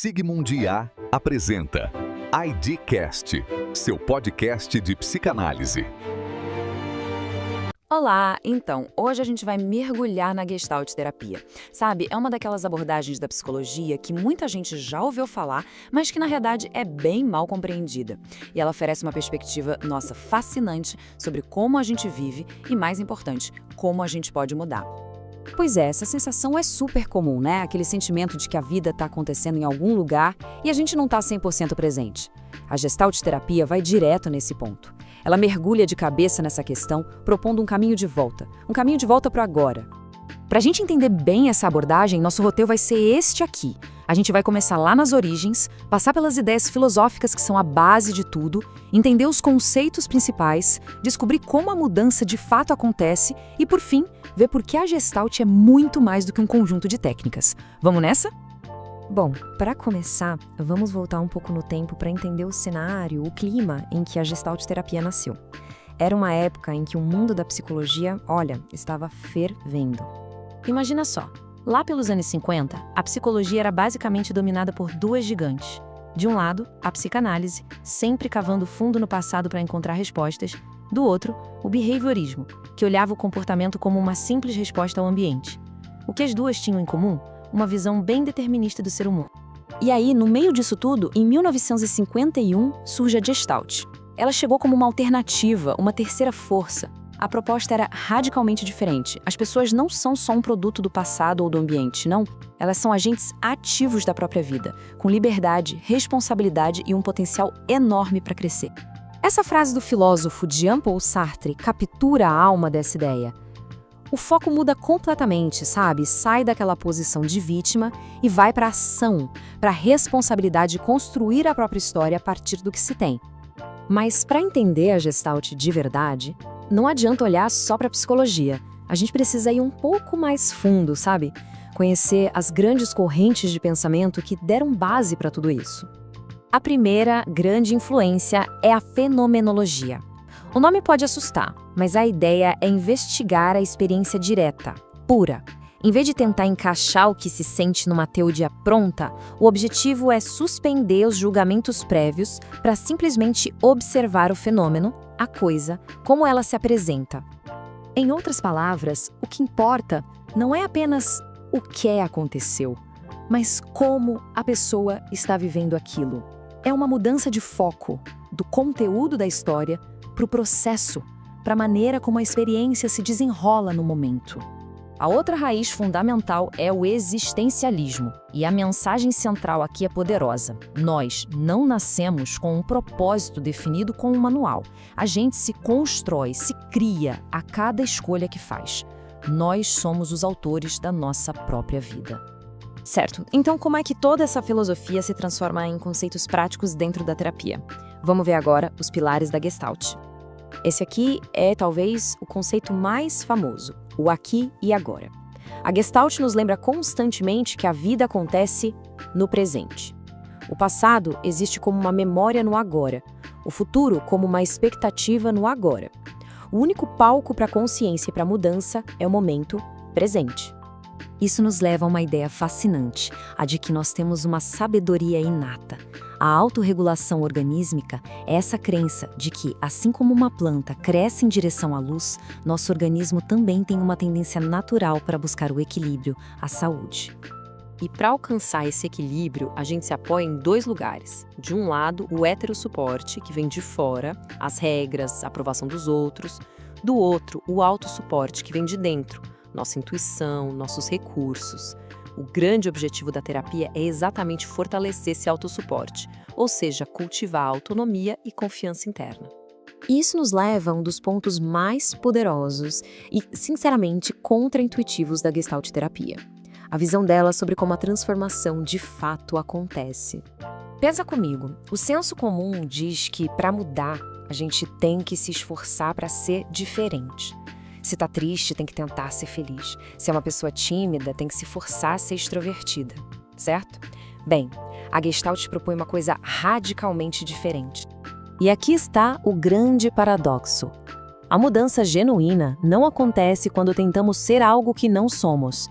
Sigmund IA apresenta IDcast, seu podcast de psicanálise. Olá! Então, hoje a gente vai mergulhar na Gestalt terapia. Sabe, é uma daquelas abordagens da psicologia que muita gente já ouviu falar, mas que na realidade é bem mal compreendida. E ela oferece uma perspectiva, nossa, fascinante sobre como a gente vive e, mais importante, como a gente pode mudar. Pois é, essa sensação é super comum, né? Aquele sentimento de que a vida está acontecendo em algum lugar e a gente não está 100% presente. A Gestalt terapia vai direto nesse ponto. Ela mergulha de cabeça nessa questão, propondo um caminho de volta para o agora. Para a gente entender bem essa abordagem, nosso roteiro vai ser este aqui. A gente vai começar lá nas origens, passar pelas ideias filosóficas que são a base de tudo, entender os conceitos principais, descobrir como a mudança de fato acontece e, por fim, ver por que a Gestalt é muito mais do que um conjunto de técnicas. Vamos nessa? Bom, para começar, vamos voltar um pouco no tempo para entender o cenário, o clima em que a Gestalt terapia nasceu. Era uma época em que o mundo da psicologia, estava fervendo. Imagina só, lá pelos anos 50, a psicologia era basicamente dominada por duas gigantes. De um lado, a psicanálise, sempre cavando fundo no passado para encontrar respostas. Do outro, o behaviorismo, que olhava o comportamento como uma simples resposta ao ambiente. O que as duas tinham em comum? Uma visão bem determinista do ser humano. E aí, no meio disso tudo, em 1951, surge a Gestalt. Ela chegou como uma alternativa, uma terceira força. A proposta era radicalmente diferente. As pessoas não são só um produto do passado ou do ambiente, não. Elas são agentes ativos da própria vida, com liberdade, responsabilidade e um potencial enorme para crescer. Essa frase do filósofo Jean-Paul Sartre captura a alma dessa ideia. O foco muda completamente, sabe? Sai daquela posição de vítima e vai para a ação, para a responsabilidade de construir a própria história a partir do que se tem. Mas para entender a Gestalt de verdade, não adianta olhar só para a psicologia. A gente precisa ir um pouco mais fundo, sabe? Conhecer as grandes correntes de pensamento que deram base para tudo isso. A primeira grande influência é a fenomenologia. O nome pode assustar, mas a ideia é investigar a experiência direta, pura. Em vez de tentar encaixar o que se sente numa teoria pronta, o objetivo é suspender os julgamentos prévios para simplesmente observar o fenômeno, a coisa, como ela se apresenta. Em outras palavras, o que importa não é apenas o que aconteceu, mas como a pessoa está vivendo aquilo. É uma mudança de foco do conteúdo da história para o processo, para a maneira como a experiência se desenrola no momento. A outra raiz fundamental é o existencialismo, e a mensagem central aqui é poderosa. Nós não nascemos com um propósito definido com um manual. A gente se constrói, se cria a cada escolha que faz. Nós somos os autores da nossa própria vida. Certo, então como é que toda essa filosofia se transforma em conceitos práticos dentro da terapia? Vamos ver agora os pilares da Gestalt. Esse aqui é talvez o conceito mais famoso, o aqui e agora. A Gestalt nos lembra constantemente que a vida acontece no presente. O passado existe como uma memória no agora, o futuro como uma expectativa no agora. O único palco para a consciência e para a mudança é o momento presente. Isso nos leva a uma ideia fascinante, a de que nós temos uma sabedoria inata. A autorregulação organísmica é essa crença de que, assim como uma planta cresce em direção à luz, nosso organismo também tem uma tendência natural para buscar o equilíbrio, a saúde. E para alcançar esse equilíbrio, a gente se apoia em dois lugares. De um lado, o heterossuporte, que vem de fora, as regras, a aprovação dos outros. Do outro, o autossuporte, que vem de dentro, nossa intuição, nossos recursos. O grande objetivo da terapia é exatamente fortalecer esse autossuporte, ou seja, cultivar a autonomia e confiança interna. Isso nos leva a um dos pontos mais poderosos e, sinceramente, contraintuitivos da Gestalt terapia. A visão dela sobre como a transformação de fato acontece. Pensa comigo, o senso comum diz que para mudar, a gente tem que se esforçar para ser diferente. Se tá triste, tem que tentar ser feliz. Se é uma pessoa tímida, tem que se forçar a ser extrovertida, certo? Bem, a Gestalt propõe uma coisa radicalmente diferente. E aqui está o grande paradoxo. A mudança genuína não acontece quando tentamos ser algo que não somos.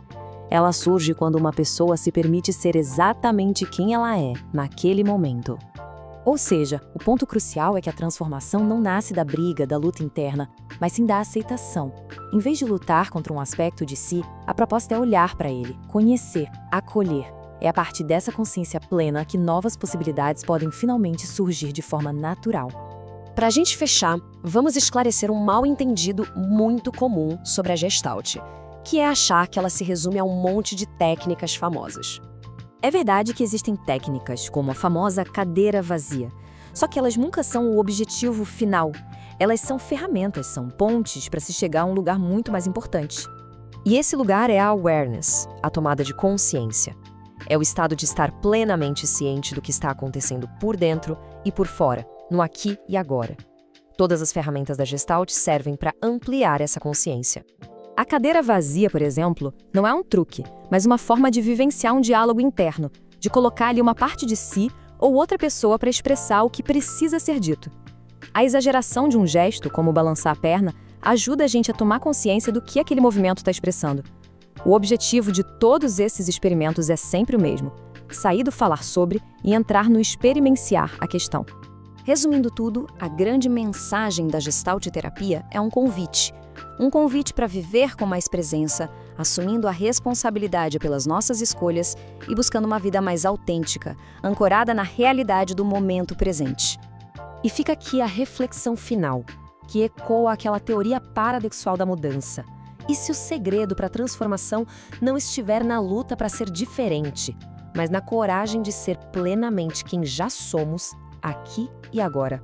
Ela surge quando uma pessoa se permite ser exatamente quem ela é, naquele momento. Ou seja, o ponto crucial é que a transformação não nasce da briga, da luta interna, mas sim da aceitação. Em vez de lutar contra um aspecto de si, a proposta é olhar para ele, conhecer, acolher. É a partir dessa consciência plena que novas possibilidades podem finalmente surgir de forma natural. Para a gente fechar, vamos esclarecer um mal-entendido muito comum sobre a Gestalt, que é achar que ela se resume a um monte de técnicas famosas. É verdade que existem técnicas, como a famosa cadeira vazia. Só que elas nunca são o objetivo final. Elas são ferramentas, são pontes para se chegar a um lugar muito mais importante. E esse lugar é a awareness, a tomada de consciência. É o estado de estar plenamente ciente do que está acontecendo por dentro e por fora, no aqui e agora. Todas as ferramentas da Gestalt servem para ampliar essa consciência. A cadeira vazia, por exemplo, não é um truque, mas uma forma de vivenciar um diálogo interno, de colocar ali uma parte de si ou outra pessoa para expressar o que precisa ser dito. A exageração de um gesto, como balançar a perna, ajuda a gente a tomar consciência do que aquele movimento está expressando. O objetivo de todos esses experimentos é sempre o mesmo: sair do falar sobre e entrar no experienciar a questão. Resumindo tudo, a grande mensagem da Gestalt terapia é um convite. Um convite para viver com mais presença, assumindo a responsabilidade pelas nossas escolhas e buscando uma vida mais autêntica, ancorada na realidade do momento presente. E fica aqui a reflexão final, que ecoa aquela teoria paradoxal da mudança. E se o segredo para a transformação não estiver na luta para ser diferente, mas na coragem de ser plenamente quem já somos, aqui e agora?